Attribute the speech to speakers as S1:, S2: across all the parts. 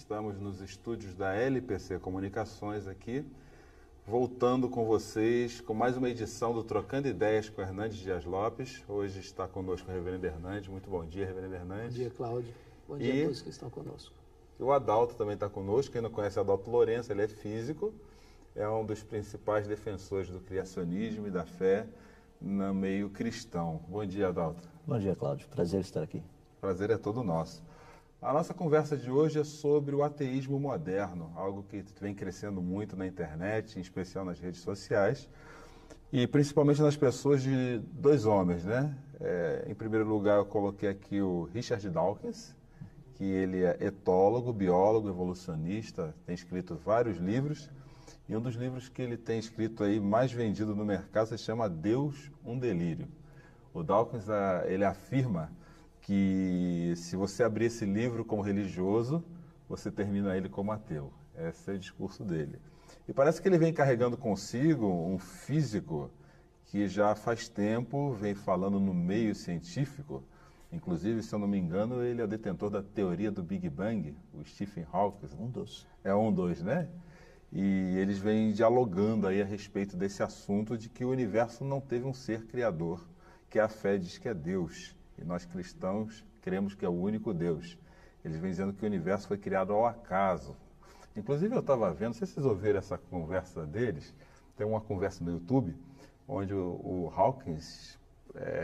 S1: Estamos nos estúdios da LPC Comunicações aqui, voltando com vocês com mais uma edição do Trocando Ideias com Hernandes Dias Lopes. Hoje está conosco o Reverendo Hernandes. Muito bom dia, Reverendo Hernandes.
S2: Bom dia, Cláudio. Bom dia a todos que estão conosco.
S1: O Adalto também está conosco. Quem não conhece o Adalto Lourenço, ele é físico, é um dos principais defensores do criacionismo e da fé no meio cristão. Bom dia, Adalto.
S3: Bom dia, Cláudio. Prazer estar aqui.
S1: Prazer é todo nosso. A nossa conversa de hoje é sobre o ateísmo moderno, algo que vem crescendo muito na internet, em especial nas redes sociais, e principalmente nas pessoas de dois homens, né? Em primeiro lugar, eu coloquei aqui o Richard Dawkins, que ele é etólogo, biólogo, evolucionista, tem escrito vários livros, e um dos livros que ele tem escrito aí mais vendido no mercado se chama Deus, um Delírio. O Dawkins, ele afirma que se você abrir esse livro como religioso, você termina ele como ateu. Esse é o discurso dele. E parece que ele vem carregando consigo um físico que já faz tempo vem falando no meio científico. Inclusive, se eu não me engano, ele é o detentor da teoria do Big Bang, o Stephen Hawking.
S3: Um dos.
S1: É um dos, né? E eles vêm dialogando aí a respeito desse assunto de que o universo não teve um ser criador, que a fé diz que é Deus. E nós cristãos cremos que é o único Deus. Eles vêm dizendo que o universo foi criado ao acaso. Inclusive eu estava vendo, não sei se vocês ouviram essa conversa deles, tem uma conversa no YouTube, onde o Hawkins,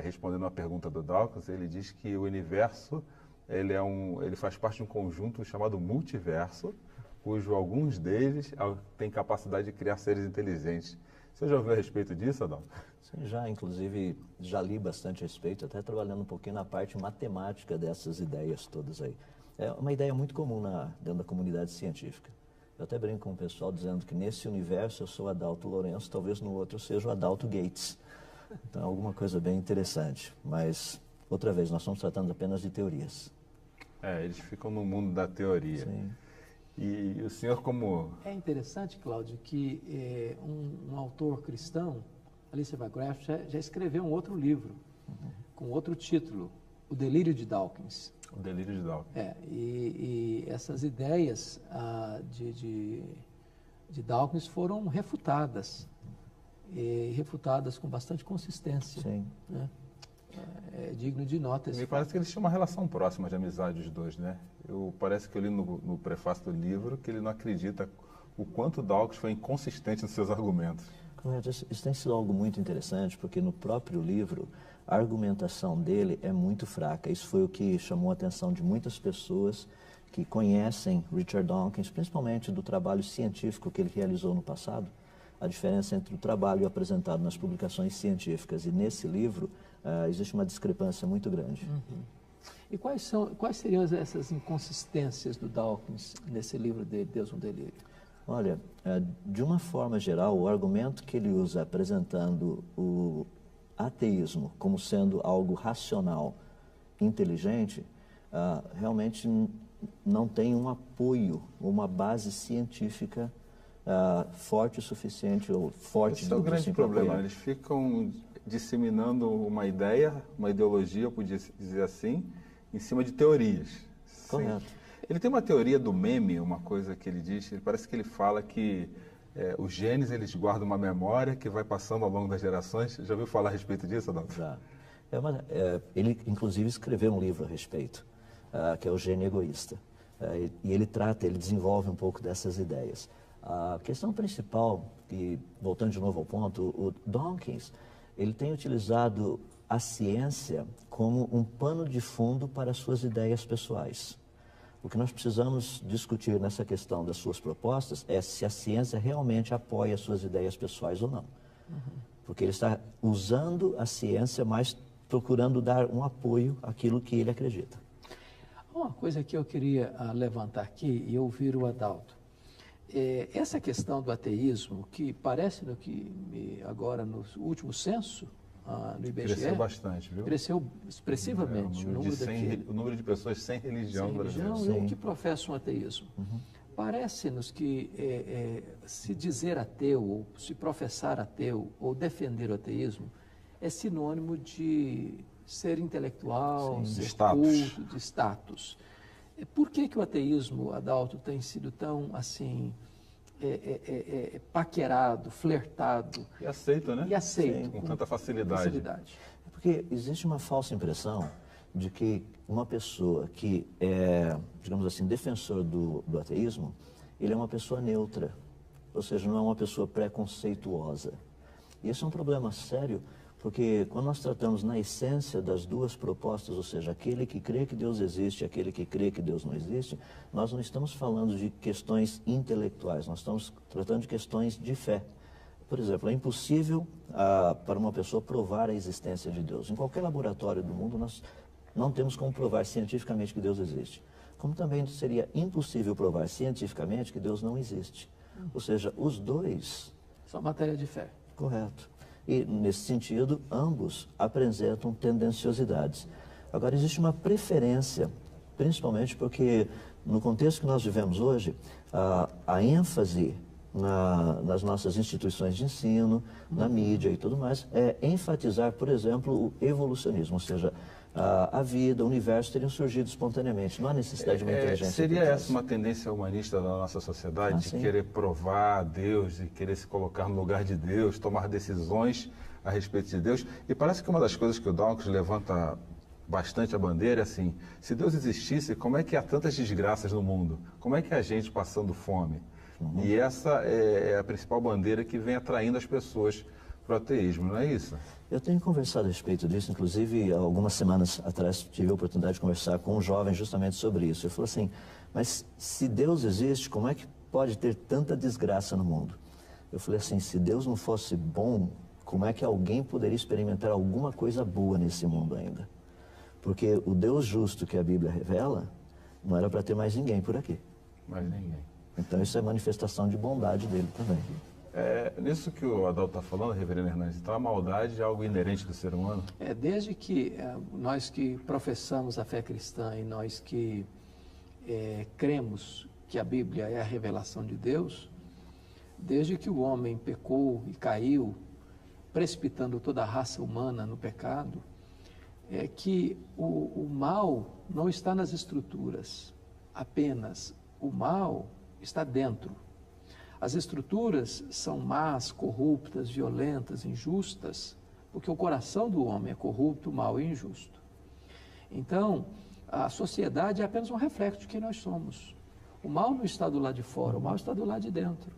S1: respondendo uma pergunta do Dawkins, ele diz que o universo ele faz parte de um conjunto chamado multiverso, cujo alguns deles têm capacidade de criar seres inteligentes. Você já ouviu a respeito disso, Adalto?
S3: Sim, inclusive, já li bastante a respeito, até trabalhando um pouquinho na parte matemática dessas ideias todas aí. É uma ideia muito comum dentro da comunidade científica. Eu até brinco com o pessoal dizendo que nesse universo eu sou Adalto Lourenço, talvez no outro eu seja o Adalto Gates. Então, alguma coisa bem interessante. Mas, outra vez, nós estamos tratando apenas de teorias.
S1: Eles ficam no mundo da teoria.
S3: Sim.
S1: E o senhor como...
S2: É interessante, Cláudio, que um autor cristão, Alistair McGrath, já escreveu um outro livro, com outro título, O Delírio de Dawkins.
S1: O Delírio de Dawkins.
S2: E essas ideias de Dawkins foram refutadas, e refutadas com bastante consistência.
S3: Sim.
S2: Né? É digno de nota.
S1: Me parece que eles tinham uma relação próxima de amizade, os dois, né? Parece que eu li no prefácio do livro que ele não acredita o quanto Dawkins foi inconsistente nos seus argumentos.
S3: Isso tem sido algo muito interessante, porque no próprio livro, a argumentação dele é muito fraca. Isso foi o que chamou a atenção de muitas pessoas que conhecem Richard Dawkins, principalmente do trabalho científico que ele realizou no passado. A diferença entre o trabalho apresentado nas publicações científicas e nesse livro, existe uma discrepância muito grande.
S2: Uhum. E quais seriam essas inconsistências do Dawkins nesse livro de Deus, um Delírio?
S3: Olha, de uma forma geral, o argumento que ele usa apresentando o ateísmo como sendo algo racional, inteligente, realmente não tem um apoio, uma base científica forte o suficiente, ou forte...
S1: Esse é o grande problema, eles ficam disseminando uma ideia, uma ideologia, eu podia dizer assim, em cima de teorias.
S3: Correto.
S1: Sim. Ele tem uma teoria do meme, uma coisa que ele diz, parece que ele fala que os genes eles guardam uma memória que vai passando ao longo das gerações. Já ouviu falar a respeito disso, Adalto?
S3: Já. Ele, inclusive, escreveu um livro a respeito, que é o Gene Egoísta. E ele desenvolve um pouco dessas ideias. A questão principal, e voltando de novo ao ponto, o Dawkins, ele tem utilizado a ciência como um pano de fundo para as suas ideias pessoais. O que nós precisamos discutir nessa questão das suas propostas é se a ciência realmente apoia as suas ideias pessoais ou não. Porque ele está usando a ciência, mas procurando dar um apoio àquilo que ele acredita.
S2: Uma coisa que eu queria levantar aqui e ouvir o Adalto. Essa questão do ateísmo, que parece agora no último censo, no IBGE...
S1: Cresceu bastante, viu?
S2: Cresceu expressivamente.
S1: O número de pessoas sem religião no Brasil.
S2: E que professam o ateísmo. Parece-nos que se dizer ateu, ou se professar ateu, ou defender o ateísmo, é sinônimo de ser intelectual, ser culto, de status. Por que o ateísmo, Adalto, tem sido tão, assim, paquerado, flertado?
S1: E aceito, né?
S2: E aceito.
S1: Sim, com tanta facilidade.
S3: É porque existe uma falsa impressão de que uma pessoa que é, digamos assim, defensor do ateísmo, ele é uma pessoa neutra, ou seja, não é uma pessoa preconceituosa. E esse é um problema sério, porque quando nós tratamos na essência das duas propostas, ou seja, aquele que crê que Deus existe e aquele que crê que Deus não existe, nós não estamos falando de questões intelectuais, nós estamos tratando de questões de fé. Por exemplo, é impossível para uma pessoa provar a existência de Deus. Em qualquer laboratório do mundo, nós não temos como provar cientificamente que Deus existe. Como também seria impossível provar cientificamente que Deus não existe. Ou seja, os dois...
S2: São matéria de fé.
S3: Correto. E, nesse sentido, ambos apresentam tendenciosidades. Agora, existe uma preferência, principalmente porque, no contexto que nós vivemos hoje, a ênfase nas nossas instituições de ensino, na mídia e tudo mais, é enfatizar, por exemplo, o evolucionismo, ou seja, a vida, o universo teriam surgido espontaneamente, não há necessidade de uma inteligência.
S1: Seria essa uma tendência humanista da nossa sociedade, de querer provar a Deus, de querer se colocar no lugar de Deus, tomar decisões a respeito de Deus? E parece que uma das coisas que o Dawkins levanta bastante a bandeira é assim, se Deus existisse, como é que há tantas desgraças no mundo? Como é que há gente passando fome? E essa é a principal bandeira que vem atraindo as pessoas para o ateísmo, não é isso?
S3: Eu tenho conversado a respeito disso, inclusive algumas semanas atrás tive a oportunidade de conversar com um jovem justamente sobre isso. Ele falou assim, mas se Deus existe, como é que pode ter tanta desgraça no mundo? Eu falei assim, se Deus não fosse bom, como é que alguém poderia experimentar alguma coisa boa nesse mundo ainda? Porque o Deus justo que a Bíblia revela, não era para ter mais ninguém por aqui.
S1: Mais ninguém.
S3: Então isso é manifestação de bondade dele também.
S1: Nisso que o Adalto está falando, reverendo Hernandes, então a maldade é algo inerente do ser humano?
S2: Desde que nós que professamos a fé cristã e nós que cremos que a Bíblia é a revelação de Deus, desde que o homem pecou e caiu, precipitando toda a raça humana no pecado, é que o mal não está nas estruturas apenas, o mal está dentro. As estruturas são más, corruptas, violentas, injustas, porque o coração do homem é corrupto, mau e injusto. Então, a sociedade é apenas um reflexo de quem nós somos. O mal não está do lado de fora, o mal está do lado de dentro.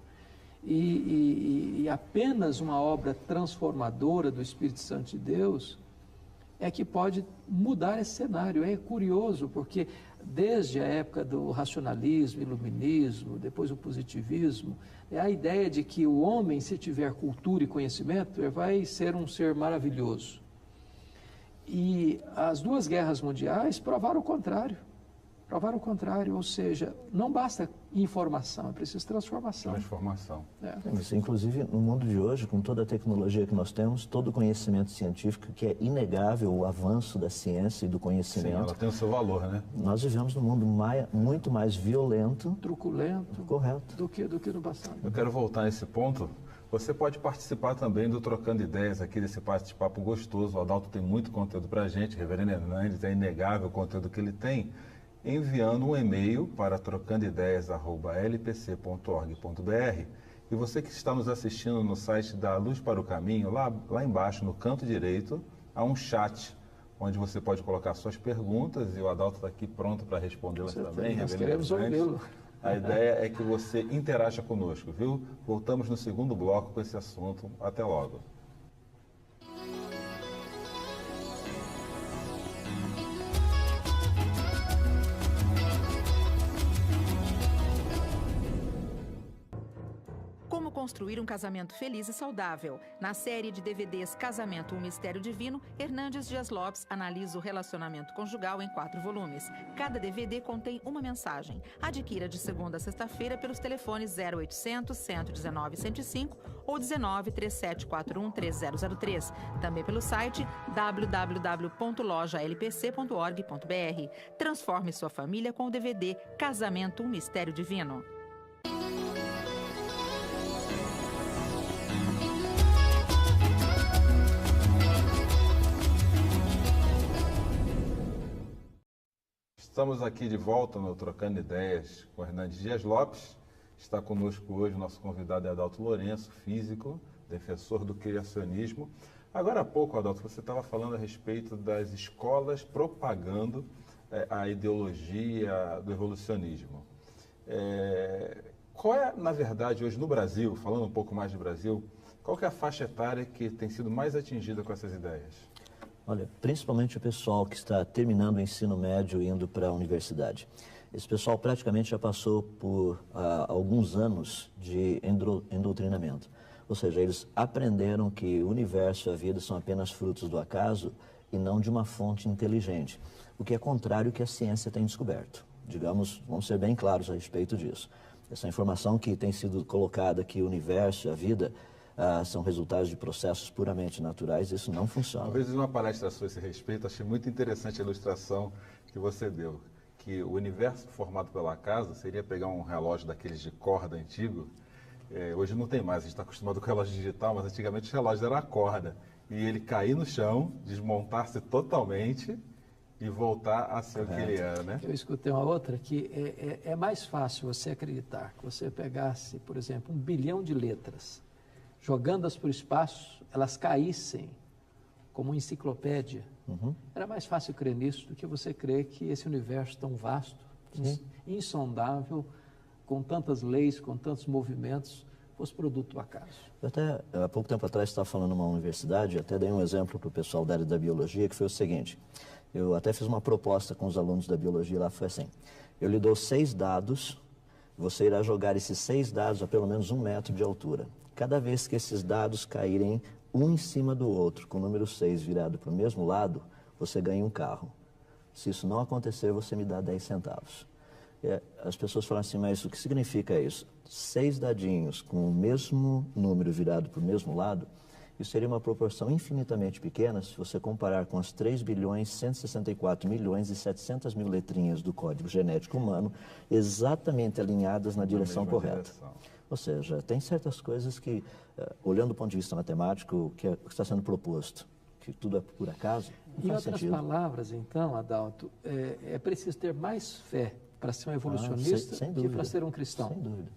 S2: E apenas uma obra transformadora do Espírito Santo de Deus é que pode mudar esse cenário. É curioso, porque desde a época do racionalismo, iluminismo, depois o positivismo, é a ideia de que o homem, se tiver cultura e conhecimento, ele vai ser um ser maravilhoso. E as duas guerras mundiais provaram o contrário. Provaram o contrário, ou seja, não basta informação, é preciso transformação.
S1: Transformação.
S3: Inclusive, no mundo de hoje, com toda a tecnologia que nós temos, todo o conhecimento científico, que é inegável o avanço da ciência e do conhecimento.
S1: Sim, ela tem o seu valor, né?
S3: Nós vivemos num mundo muito mais violento.
S2: Truculento.
S3: Correto.
S2: Do que no passado.
S1: Eu quero voltar nesse ponto. Você pode participar também do Trocando Ideias aqui, desse bate-papo gostoso. O Adalto tem muito conteúdo para a gente, reverendo Hernandes, é inegável o conteúdo que ele tem, enviando um e-mail para trocandoideias@lpc.org.br. E você que está nos assistindo no site da Luz para o Caminho, lá embaixo, no canto direito, há um chat, onde você pode colocar suas perguntas, e o Adalto está aqui pronto para respondê-las também.
S2: Nós queremos ouvi-lo.
S1: A ideia é que você interaja conosco, viu? Voltamos no segundo bloco com esse assunto. Até logo.
S4: Construir um casamento feliz e saudável. Na série de DVDs Casamento, um Mistério Divino, Hernandes Dias Lopes analisa o relacionamento conjugal em 4 volumes. Cada DVD contém uma mensagem. Adquira de segunda a sexta-feira pelos telefones 0800 119 105 ou 19 3741 3003. Também pelo site www.lojalpc.org.br. Transforme sua família com o DVD Casamento, um Mistério Divino.
S1: Estamos aqui de volta no Trocando Ideias com Hernandes Dias Lopes. Está conosco hoje o nosso convidado é Adalto Lourenço, físico, defensor do criacionismo. Agora há pouco, Adalto, você estava falando a respeito das escolas propagando a ideologia do evolucionismo. Qual é, na verdade, hoje no Brasil, falando um pouco mais do Brasil, qual que é a faixa etária que tem sido mais atingida com essas ideias?
S3: Olha, principalmente o pessoal que está terminando o ensino médio e indo para a universidade. Esse pessoal praticamente já passou por alguns anos de endoctrinamento. Ou seja, eles aprenderam que o universo e a vida são apenas frutos do acaso e não de uma fonte inteligente, o que é contrário ao que a ciência tem descoberto. Digamos, vamos ser bem claros a respeito disso. Essa informação que tem sido colocada que o universo e a vida são resultados de processos puramente naturais, isso não funciona.
S1: Uma vez em uma palestra sua a esse respeito, achei muito interessante a ilustração que você deu, que o universo formado pela acaso seria pegar um relógio daqueles de corda antigo. Hoje não tem mais, a gente está acostumado com o relógio digital, mas antigamente os relógios eram a corda. E ele cair no chão, desmontar-se totalmente e voltar a ser o que ele era, né?
S2: Eu escutei uma outra que é mais fácil você acreditar que você pegasse, por exemplo, 1 bilhão de letras, jogando-as para o espaço, elas caíssem como uma enciclopédia. Era mais fácil crer nisso do que você crer que esse universo tão vasto, insondável, com tantas leis, com tantos movimentos, fosse produto do acaso.
S3: Eu até, há pouco tempo atrás, estava falando numa universidade, até dei um exemplo para o pessoal da área da biologia, que foi o seguinte: eu até fiz uma proposta com os alunos da biologia lá, foi assim: eu lhe dou 6 dados, você irá jogar esses 6 dados a pelo menos 1 metro de altura. Cada vez que esses dados caírem um em cima do outro, com o número 6 virado para o mesmo lado, você ganha um carro. Se isso não acontecer, você me dá 10 centavos. As pessoas falam assim, mas o que significa isso? 6 dadinhos com o mesmo número virado para o mesmo lado, isso seria uma proporção infinitamente pequena se você comparar com as 3.164.700.000 letrinhas do código genético humano, exatamente alinhadas na direção correta. Ou seja, tem certas coisas que, olhando do ponto de vista matemático, o que está sendo proposto, que tudo é por acaso, não faz sentido.
S2: Em outras palavras, então, Adalto, é preciso ter mais fé para ser um evolucionista
S3: sem
S2: que para ser um cristão.
S3: Sem dúvida.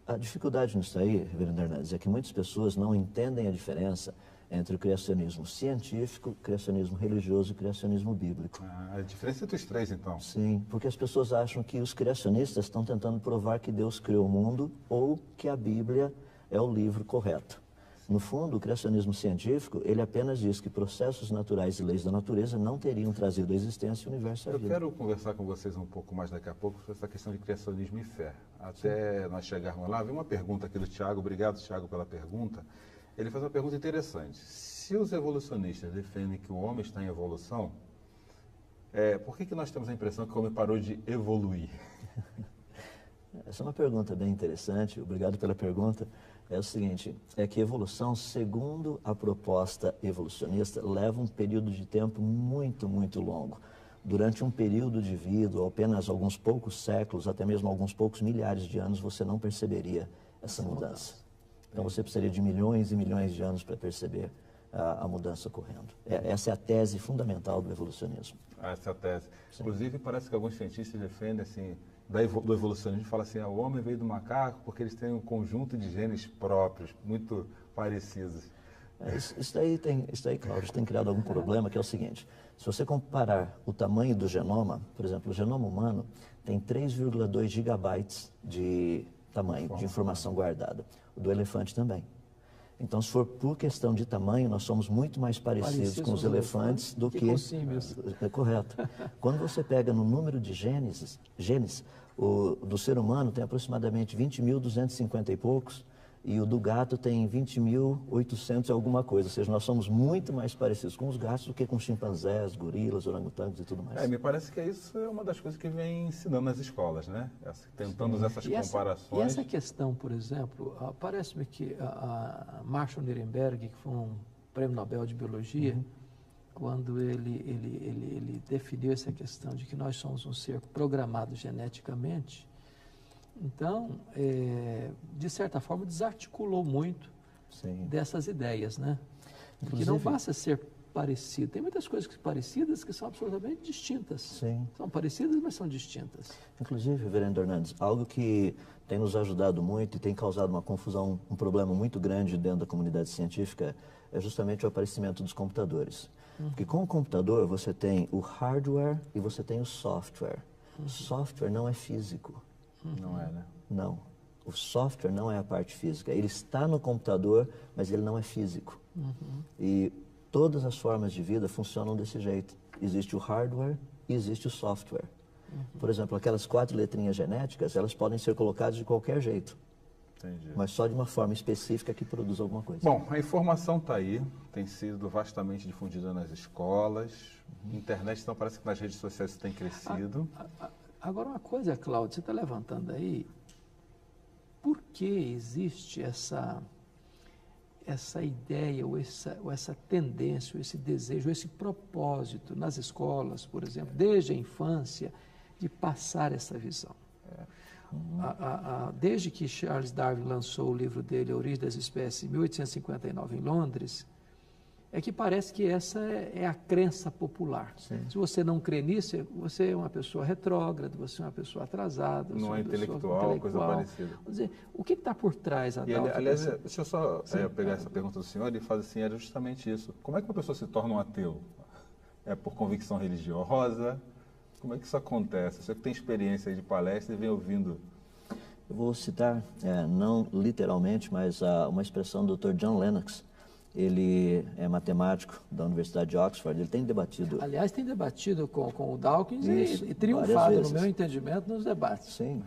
S3: A dificuldade nisso aí, Reverendo Hernandes, é que muitas pessoas não entendem a diferença entre o criacionismo científico, criacionismo religioso e criacionismo bíblico.
S1: A diferença entre os três, então?
S3: Sim, porque as pessoas acham que os criacionistas estão tentando provar que Deus criou o mundo ou que a Bíblia é o livro correto. No fundo, o criacionismo científico, ele apenas diz que processos naturais e leis da natureza não teriam trazido à existência o universo e a vida.
S1: Eu quero conversar com vocês um pouco mais daqui a pouco sobre essa questão de criacionismo e fé. Até nós chegarmos lá, vem uma pergunta aqui do Tiago. Obrigado, Tiago, pela pergunta. Ele faz uma pergunta interessante. Se os evolucionistas defendem que o homem está em evolução, por que nós temos a impressão que o homem parou de evoluir?
S3: Essa é uma pergunta bem interessante. Obrigado pela pergunta. É o seguinte, é que evolução, segundo a proposta evolucionista, leva um período de tempo muito, muito longo. Durante um período de vida, ou apenas alguns poucos séculos, até mesmo alguns poucos milhares de anos, você não perceberia essa mudança. Então você precisaria de milhões e milhões de anos para perceber a mudança ocorrendo. Essa é a tese fundamental do evolucionismo.
S1: Essa é a tese.
S3: Sim.
S1: Inclusive, parece que alguns cientistas defendem assim, do evolucionismo, fala assim, o homem veio do macaco porque eles têm um conjunto de genes próprios, muito parecidos.
S3: Isso daí, Cláudio, tem criado algum problema, que é o seguinte: se você comparar o tamanho do genoma, por exemplo, o genoma humano tem 3,2 gigabytes de tamanho, de informação guardada. O do elefante também. Então, se for por questão de tamanho, nós somos muito mais parecidos com os elefantes do que
S2: com os símios.
S3: É correto. Quando você pega no número de genes, o do ser humano tem aproximadamente 20.250 e poucos, e o do gato tem 20.800 e alguma coisa. Ou seja, nós somos muito mais parecidos com os gatos do que com chimpanzés, gorilas, orangotangos e tudo mais.
S1: Me parece que isso é uma das coisas que vem ensinando nas escolas, né? Tentando essas comparações.
S2: E essa questão, por exemplo, parece-me que a Marshall Nirenberg, que foi um prêmio Nobel de Biologia, quando ele definiu essa questão de que nós somos um ser programado geneticamente, então, de certa forma, desarticulou muito dessas ideias, né? Porque não basta ser parecido. Tem muitas coisas parecidas que são absolutamente distintas.
S3: Sim.
S2: São parecidas, mas são distintas.
S3: Inclusive, reverendo Hernandes, algo que tem nos ajudado muito e tem causado uma confusão, um problema muito grande dentro da comunidade científica é justamente o aparecimento dos computadores. Porque com o computador você tem o hardware e você tem o software. O software não é físico.
S1: Não é, né?
S3: Não. O software não é a parte física. Ele está no computador, mas ele não é físico. E todas as formas de vida funcionam desse jeito. Existe o hardware e existe o software. Por exemplo, aquelas 4 letrinhas genéticas, elas podem ser colocadas de qualquer jeito.
S1: Entendi.
S3: Mas só de uma forma específica que produz alguma coisa.
S1: Bom, a informação está aí, tem sido vastamente difundida nas escolas, internet, então parece que nas redes sociais isso tem crescido.
S2: Agora, uma coisa, Cláudio, você está levantando aí, por que existe essa ideia, ou essa tendência, ou esse desejo, ou esse propósito nas escolas, por exemplo, desde a infância, de passar essa visão? Desde que Charles Darwin lançou o livro dele, A Origem das Espécies, em 1859, em Londres, é que parece que essa é a crença popular.
S3: Sim.
S2: Se você não crê nisso, você é uma pessoa retrógrada, você é uma pessoa atrasada.
S1: Não é intelectual, coisa parecida.
S2: Vamos dizer, o que está por trás, Adalto?
S1: Aliás, deixa eu só pegar essa pergunta do senhor e fazer assim, era justamente isso. Como é que uma pessoa se torna um ateu? É por convicção religiosa? Como é que isso acontece? Você que tem experiência aí de palestra e vem ouvindo.
S3: Eu vou citar, não literalmente, mas uma expressão do Dr. John Lennox. Ele é matemático da Universidade de Oxford. Ele tem debatido...
S2: Aliás, tem debatido com o Dawkins e
S3: várias
S2: triunfado, no
S3: vezes.
S2: meu entendimento, nos debates.
S3: Sim.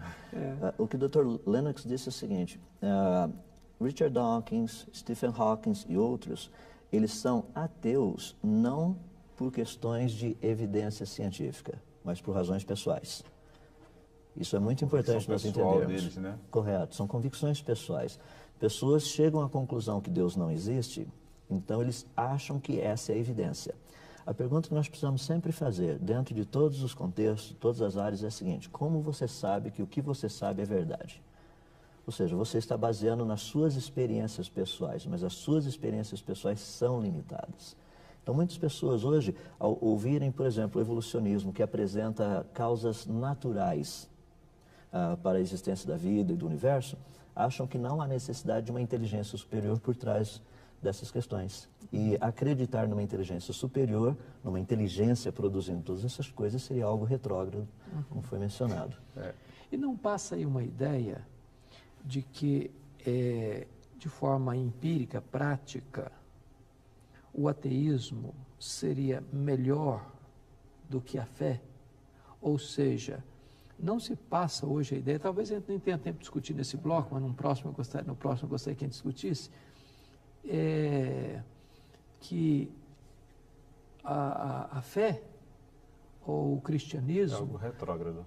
S3: O que o Dr. Lennox disse é o seguinte, Richard Dawkins, Stephen Hawking e outros, eles são ateus não por questões de evidência científica, mas por razões pessoais. Isso é muito importante nós entendermos.
S1: Deles, né?
S3: Correto, são convicções pessoais. Pessoas chegam à conclusão que Deus não existe, então eles acham que essa é a evidência. A pergunta que nós precisamos sempre fazer, dentro de todos os contextos, todas as áreas, é a seguinte: como você sabe que o que você sabe é verdade? Ou seja, você está baseando nas suas experiências pessoais, mas as suas experiências pessoais são limitadas. Então, muitas pessoas hoje, ao ouvirem, por exemplo, o evolucionismo, que apresenta causas naturais para a existência da vida e do universo, acham que não há necessidade de uma inteligência superior por trás dessas questões. E acreditar numa inteligência superior, numa inteligência produzindo todas essas coisas, seria algo retrógrado, como foi mencionado.
S2: E não passa aí uma ideia de que, de forma empírica, prática, o ateísmo seria melhor do que a fé? Ou seja, não se passa hoje a ideia, talvez a gente nem tenha tempo de discutir nesse bloco, mas no próximo eu gostaria que a gente discutisse, que a fé ou o cristianismo,
S1: É algo retrógrado.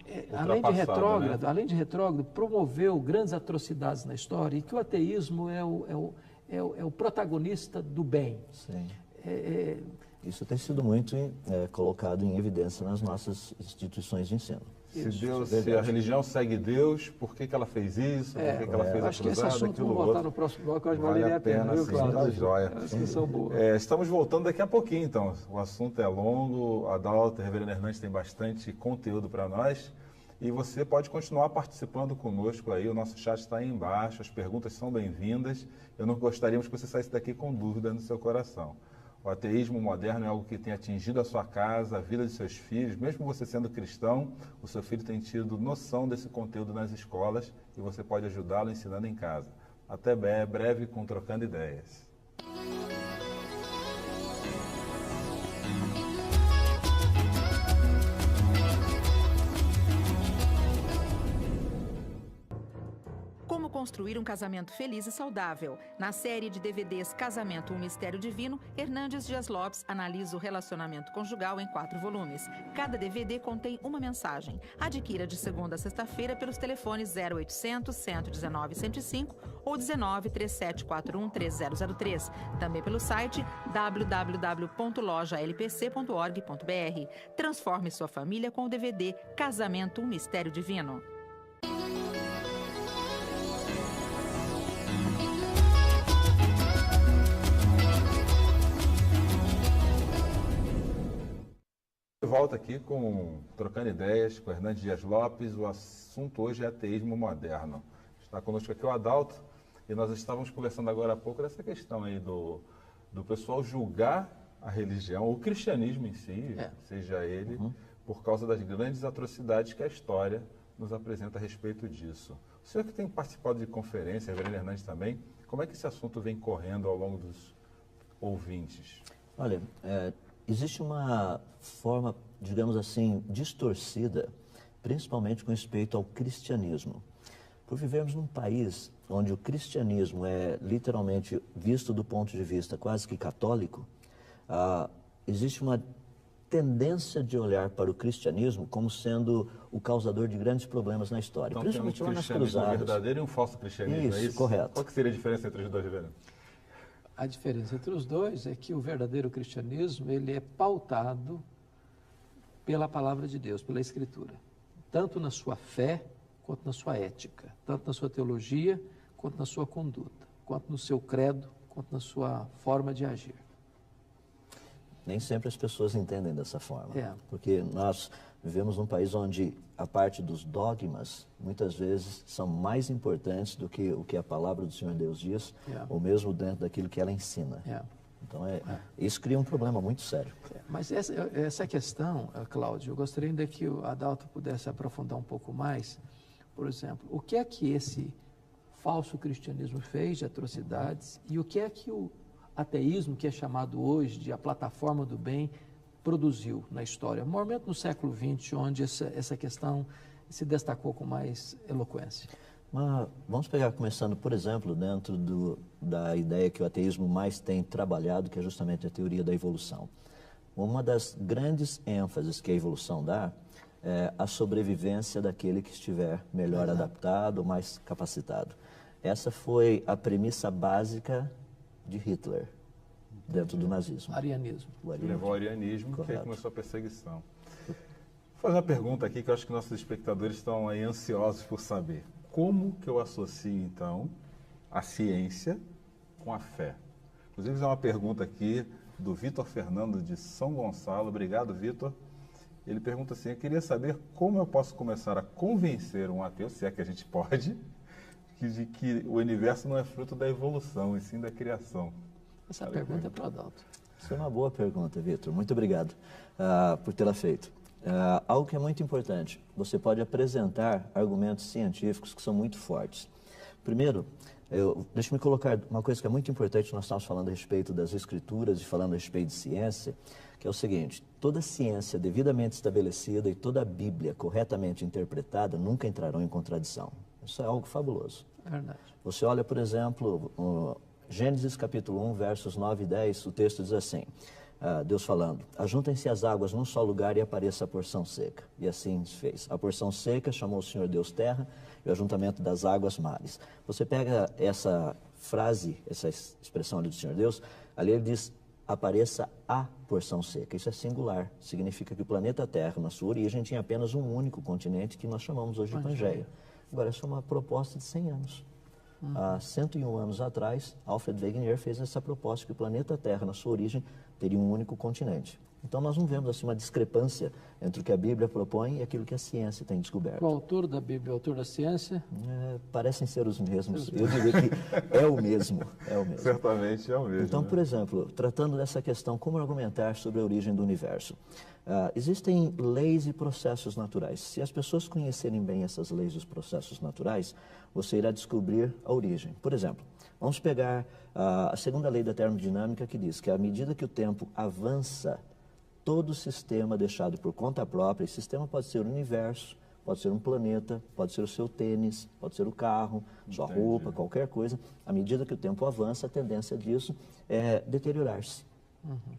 S2: Além de retrógrado, promoveu grandes atrocidades na história e que o ateísmo é o protagonista do bem.
S3: Sim. Isso tem sido muito colocado em evidência nas nossas instituições de ensino.
S1: Se a religião segue Deus, por que ela fez isso? Por que ela fez a
S2: acho que esse
S1: cruzada,
S2: assunto
S1: aquilo
S2: vamos botar
S1: outro?
S2: no próximo bloco, acho que
S1: Vale
S2: valeria
S1: a pena,
S2: viu,
S1: sim,
S2: Cláudio?
S1: tá joia.
S2: É uma discussão boa.
S1: Estamos voltando daqui a pouquinho, então. O assunto é longo, Adalto, Reverendo Hernandes tem bastante conteúdo para nós. E você pode continuar participando conosco aí, o nosso chat está aí embaixo, as perguntas são bem-vindas. Eu não gostaríamos que você saísse daqui com dúvida no seu coração. O ateísmo moderno é algo que tem atingido a sua casa, a vida de seus filhos. Mesmo você sendo cristão, o seu filho tem tido noção desse conteúdo nas escolas e você pode ajudá-lo ensinando em casa. Até breve com Trocando Ideias.
S4: Como construir um casamento feliz e saudável. Na série de DVDs Casamento, um Mistério Divino, Hernandes Dias Lopes analisa o relacionamento conjugal em 4 volumes. Cada DVD contém uma mensagem. Adquira de segunda a sexta-feira pelos telefones 0800 119 105 ou 19 3741 3003. Também pelo site www.lojalpc.org.br. Transforme sua família com o DVD Casamento, um Mistério Divino.
S1: volta aqui trocando ideias com Hernandes Dias Lopes. O assunto hoje é ateísmo moderno. Está conosco aqui o Adalto e nós estávamos conversando agora há pouco dessa questão aí do pessoal julgar a religião, o cristianismo em si, seja ele, por causa das grandes atrocidades que a história nos apresenta a respeito disso. O senhor que tem participado de conferências, Reverendo Hernandes também, como é que esse assunto vem correndo ao longo dos ouvintes?
S3: Olha, existe uma forma, digamos assim, distorcida, principalmente com respeito ao cristianismo. Por vivermos num país onde o cristianismo é literalmente visto do ponto de vista quase que católico, existe uma tendência de olhar para o cristianismo como sendo o causador de grandes problemas na história.
S1: Então,
S3: principalmente
S1: tem um
S3: lá nas
S1: cristianismo
S3: cruzadas.
S1: verdadeiro e um falso cristianismo,
S3: Isso,
S1: é isso?
S3: correto.
S1: Qual que seria a diferença entre os dois, Reverendo?
S2: A diferença entre os dois é que o verdadeiro cristianismo ele é pautado pela palavra de Deus, pela Escritura, tanto na sua fé quanto na sua ética, tanto na sua teologia quanto na sua conduta, quanto no seu credo, quanto na sua forma de agir.
S3: Nem sempre as pessoas entendem dessa forma,
S2: É.
S3: porque nós vivemos num país onde a parte dos dogmas, muitas vezes, são mais importantes do que o que a palavra do Senhor Deus diz, ou mesmo dentro daquilo que ela ensina. Então, isso cria um problema muito sério.
S2: Mas essa questão, Cláudio, eu gostaria ainda que o Adalto pudesse aprofundar um pouco mais. Por exemplo, o que é que esse falso cristianismo fez de atrocidades e o que é que o ateísmo, que é chamado hoje de a plataforma do bem, produziu na história, normalmente no século XX, onde essa questão se destacou com mais eloquência.
S3: Mas vamos pegar, começando, por exemplo, dentro da ideia que o ateísmo mais tem trabalhado, que é justamente a teoria da evolução. Uma das grandes ênfases que a evolução dá é a sobrevivência daquele que estiver melhor adaptado, mais capacitado. Essa foi a premissa básica de Hitler, dentro do nazismo.
S2: Arianismo.
S1: Levou ao arianismo, que aí
S3: Correto.
S1: começou a perseguição. Vou fazer uma pergunta aqui que eu acho que nossos espectadores estão aí ansiosos por saber. Como que eu associo, então, a ciência com a fé? Inclusive, é uma pergunta aqui do Vitor Fernando de São Gonçalo. Obrigado, Vitor. Ele pergunta assim, eu queria saber como eu posso começar a convencer um ateu, se é que a gente pode, de que o universo não é fruto da evolução, e sim da criação.
S2: Essa pergunta é para o Adalto.
S3: Isso é uma boa pergunta, Vitor. Muito obrigado por tê-la feito. Algo que é muito importante, você pode apresentar argumentos científicos que são muito fortes. Primeiro, deixa-me colocar uma coisa que é muito importante, nós estamos falando a respeito das escrituras e falando a respeito de ciência, que é o seguinte, toda ciência devidamente estabelecida e toda a Bíblia corretamente interpretada nunca entrarão em contradição. Isso é algo fabuloso.
S2: É verdade.
S3: Você olha, por exemplo, Gênesis capítulo 1, versos 9 e 10, o texto diz assim, Deus falando, ajuntem-se as águas num só lugar e apareça a porção seca. E assim se fez. A porção seca chamou o Senhor Deus terra e o ajuntamento das águas mares. Você pega essa frase, essa expressão ali do Senhor Deus, ali ele diz, apareça a porção seca. Isso é singular. Significa que o planeta Terra, na sua origem, tinha apenas um único continente que nós chamamos hoje de Pangeia. Agora, essa é uma proposta de 100 anos. Há 101 anos atrás, Alfred Wegener fez essa proposta que o planeta Terra, na sua origem, teria um único continente. Então, nós não vemos assim, uma discrepância entre o que a Bíblia propõe e aquilo que a ciência tem descoberto.
S2: O autor da Bíblia, o autor da ciência?
S3: Parecem ser os mesmos. Eu diria que é o mesmo. É o mesmo.
S1: Certamente é o mesmo.
S3: Então,
S1: né?
S3: por exemplo, tratando dessa questão, como argumentar sobre a origem do universo? Existem leis e processos naturais. Se as pessoas conhecerem bem essas leis e os processos naturais, você irá descobrir a origem. Por exemplo, vamos pegar a segunda lei da termodinâmica que diz que à medida que o tempo avança, todo sistema deixado por conta própria, esse sistema pode ser o universo, pode ser um planeta, pode ser o seu tênis, pode ser o carro, sua roupa, qualquer coisa. À medida que o tempo avança, a tendência disso é deteriorar-se.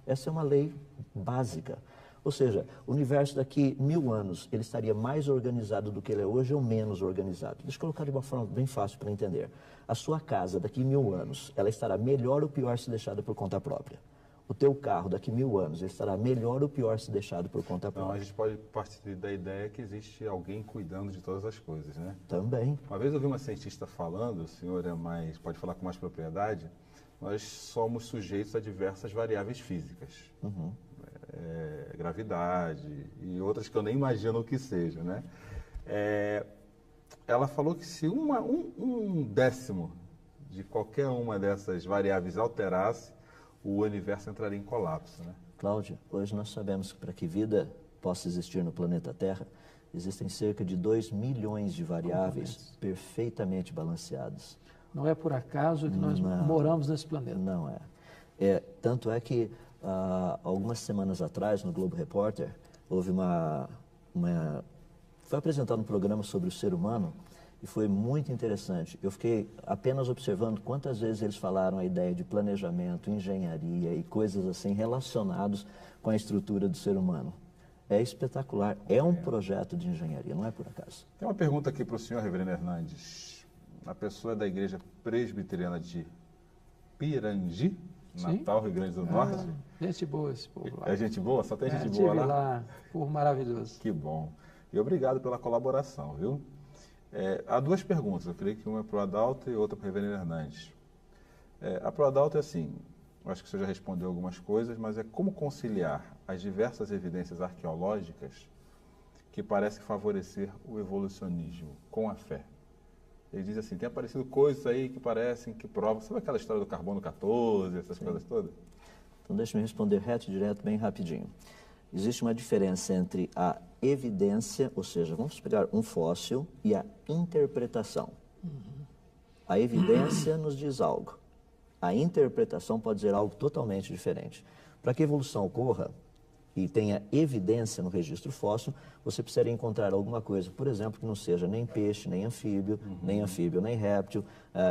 S3: Essa é uma lei básica. Ou seja, o universo daqui 1000 anos, ele estaria mais organizado do que ele é hoje ou menos organizado? Deixa eu colocar de uma forma bem fácil para entender. A sua casa daqui 1000 anos, ela estará melhor ou pior se deixada por conta própria? O teu carro daqui 1000 anos, ele estará melhor ou pior se deixado por conta própria?
S1: Não, a gente pode partir da ideia que existe alguém cuidando de todas as coisas, né?
S3: Também.
S1: Uma vez eu vi uma cientista falando, o senhor pode falar com mais propriedade, nós somos sujeitos a diversas variáveis físicas. gravidade e outras que eu nem imagino o que seja, né? Ela falou que se um décimo de qualquer uma dessas variáveis alterasse, o universo entraria em colapso, né?
S3: Cláudia, hoje nós sabemos que para que vida possa existir no planeta Terra, existem cerca de 2 milhões de variáveis perfeitamente balanceadas.
S2: Não é por acaso que nós moramos nesse planeta.
S3: Não é. Tanto é que, algumas semanas atrás, no Globo Repórter, houve foi apresentado um programa sobre o ser humano e foi muito interessante. Eu fiquei apenas observando quantas vezes eles falaram a ideia de planejamento, engenharia e coisas assim relacionadas com a estrutura do ser humano. É espetacular. É um projeto de engenharia, não é por acaso.
S1: Tem uma pergunta aqui para o senhor, reverendo Hernandes. A pessoa é da Igreja Presbiteriana de Pirangi, Natal, Rio Grande do Norte.
S2: Gente boa esse povo lá.
S1: É gente boa? Só tem gente boa lá?
S2: Povo maravilhoso.
S1: Que bom. E obrigado pela colaboração, viu? Há duas perguntas. Eu creio que uma é para o Adalto e outra para o reverendo Hernandes. A para o Adalto é assim, eu acho que o senhor já respondeu algumas coisas, mas é como conciliar as diversas evidências arqueológicas que parecem favorecer o evolucionismo com a fé. Ele diz assim, tem aparecido coisas aí que parecem, que provam, sabe aquela história do carbono 14, essas coisas todas?
S3: Então deixa eu responder reto e direto, bem rapidinho. Existe uma diferença entre a evidência, ou seja, vamos pegar um fóssil, e a interpretação. A evidência nos diz algo. A interpretação pode dizer algo totalmente diferente. Para que a evolução ocorra e tenha evidência no registro fóssil, você precisaria encontrar alguma coisa, por exemplo, que não seja nem peixe, nem anfíbio, nem réptil,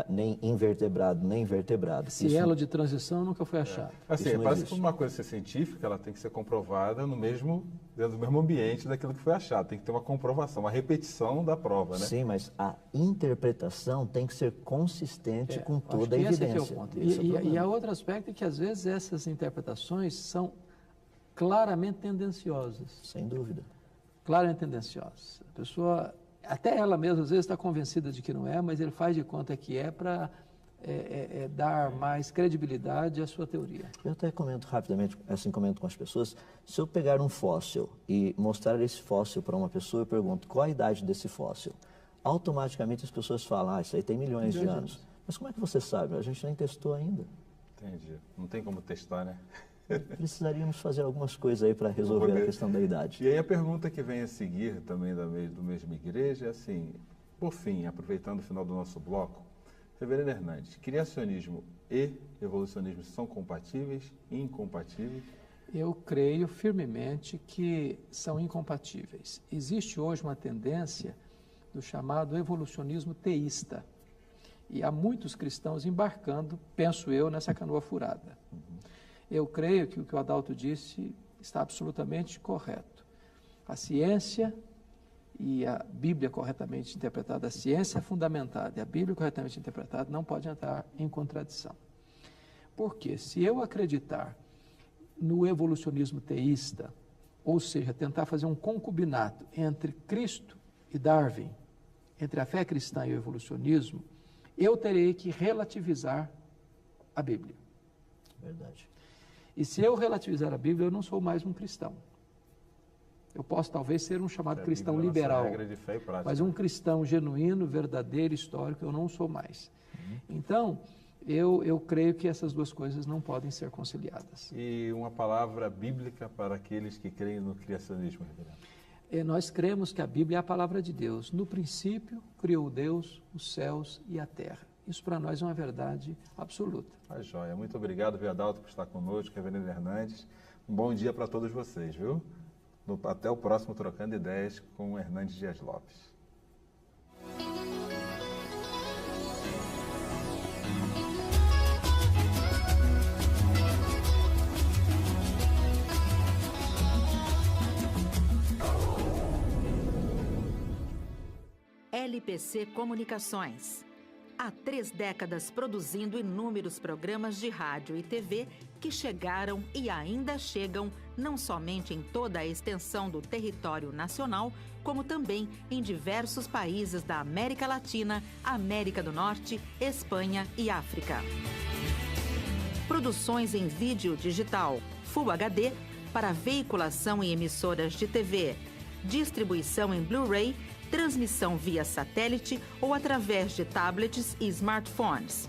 S3: nem invertebrado, nem vertebrado.
S2: Cielo de transição nunca foi achado.
S1: Assim, parece que uma coisa ser científica, ela tem que ser comprovada dentro do mesmo ambiente daquilo que foi achado. Tem que ter uma comprovação, uma repetição da prova, né?
S3: Sim, mas a interpretação tem que ser consistente com toda a evidência.
S2: Esse aqui é o ponto. E há outro aspecto é que, às vezes, essas interpretações são claramente tendenciosas.
S3: Sem dúvida.
S2: Claramente tendenciosas. A pessoa, até ela mesma, às vezes está convencida de que não é, mas ele faz de conta que é para dar mais credibilidade à sua teoria.
S3: Eu até comento rapidamente, assim comento com as pessoas, se eu pegar um fóssil e mostrar esse fóssil para uma pessoa, eu pergunto qual a idade desse fóssil. Automaticamente as pessoas falam, isso aí tem milhões de anos. Mas como é que você sabe? A gente nem testou ainda.
S1: Entendi. Não tem como testar, né?
S3: Precisaríamos fazer algumas coisas aí para resolver a questão da idade.
S1: E aí a pergunta que vem a seguir também do mesma igreja é assim, por fim, aproveitando o final do nosso bloco, reverendo Hernandes, criacionismo e evolucionismo são compatíveis, incompatíveis?
S2: Eu creio firmemente que são incompatíveis. Existe hoje uma tendência do chamado evolucionismo teísta. E há muitos cristãos embarcando, penso eu, nessa canoa furada. Eu creio que o que o Adalto disse está absolutamente correto. A ciência e a Bíblia corretamente interpretada, a ciência fundamentada e a Bíblia corretamente interpretada não pode entrar em contradição. Porque se eu acreditar no evolucionismo teísta, ou seja, tentar fazer um concubinato entre Cristo e Darwin, entre a fé cristã e o evolucionismo, eu terei que relativizar a Bíblia.
S3: Verdade.
S2: E se eu relativizar a Bíblia, eu não sou mais um cristão. Eu posso talvez ser um chamado cristão liberal, mas um cristão genuíno, verdadeiro, histórico, eu não sou mais. Então, eu creio que essas duas coisas não podem ser conciliadas.
S1: E uma palavra bíblica para aqueles que creem no criacionismo, reverendo?
S2: Nós cremos que a Bíblia é a palavra de Deus. No princípio, criou Deus os céus e a terra. Isso para nós é uma verdade absoluta.
S1: Tá joia. Muito obrigado, Adalto, por estar conosco, reverendo Hernandes. Um bom dia para todos vocês, viu? Até o próximo Trocando Ideias com o Hernandes Dias Lopes.
S4: LPC Comunicações. Há 3 décadas produzindo inúmeros programas de rádio e TV que chegaram e ainda chegam não somente em toda a extensão do território nacional, como também em diversos países da América Latina, América do Norte, Espanha e África. Produções em vídeo digital, Full HD, para veiculação em emissoras de TV, distribuição em Blu-ray, transmissão via satélite ou através de tablets e smartphones.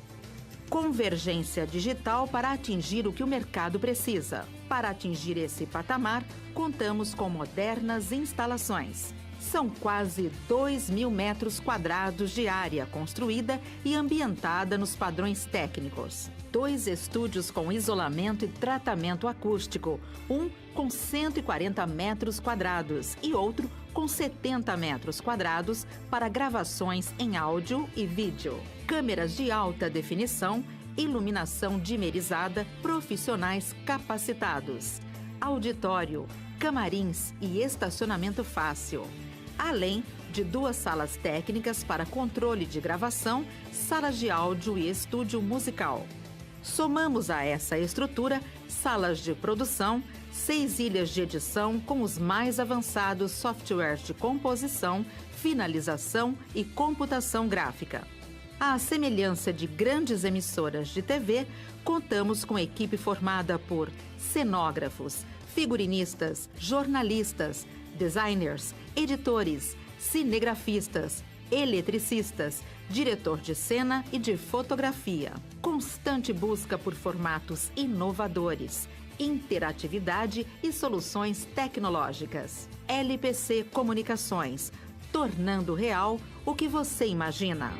S4: Convergência digital para atingir o que o mercado precisa. Para atingir esse patamar, contamos com modernas instalações. São quase 2.000 metros quadrados de área construída e ambientada nos padrões técnicos. 2 estúdios com isolamento e tratamento acústico, um com 140 metros quadrados e outro com 70 metros quadrados para gravações em áudio e vídeo. Câmeras de alta definição, iluminação dimerizada, profissionais capacitados. Auditório, camarins e estacionamento fácil. Além de 2 salas técnicas para controle de gravação, salas de áudio e estúdio musical. Somamos a essa estrutura salas de produção, 6 ilhas de edição com os mais avançados softwares de composição, finalização e computação gráfica. À semelhança de grandes emissoras de TV, contamos com equipe formada por cenógrafos, figurinistas, jornalistas, designers, editores, cinegrafistas, eletricistas, diretor de cena e de fotografia. Constante busca por formatos inovadores, interatividade e soluções tecnológicas. LPC Comunicações, tornando real o que você imagina.